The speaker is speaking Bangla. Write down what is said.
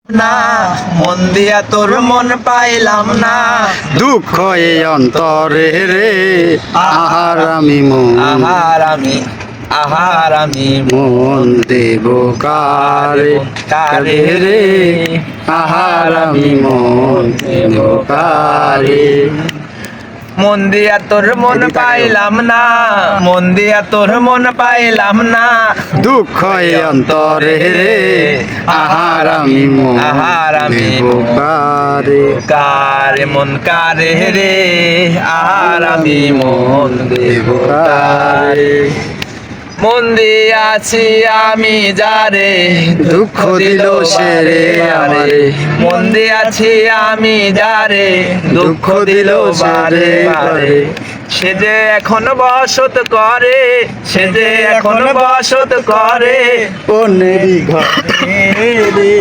না মন দিয়া তোর মন পাইলাম না। দুঃখ এই অন্তরে রে আহার আমি আহার আমি মন দেব কারে কারে রে আহার আমি মন দেব কারে। মন দিয়া তোর মন পাইলাম না, মন দিয়া তোর মন পাইলাম না। দুঃখ এই অন্তরে রে আহার আমি মন দেব কারে কারে মন কারে রে আহার আমি মন দেব কারে। মন দিয়াছি আমি যারে দুঃখ দিল সে রে আমারে। মন দিয়াছি আমি যারে দুঃখ দিল বারে বারে। সে যে এখন বসত করে, সে যে এখন বসত করে অন্যেরই ঘরে রে।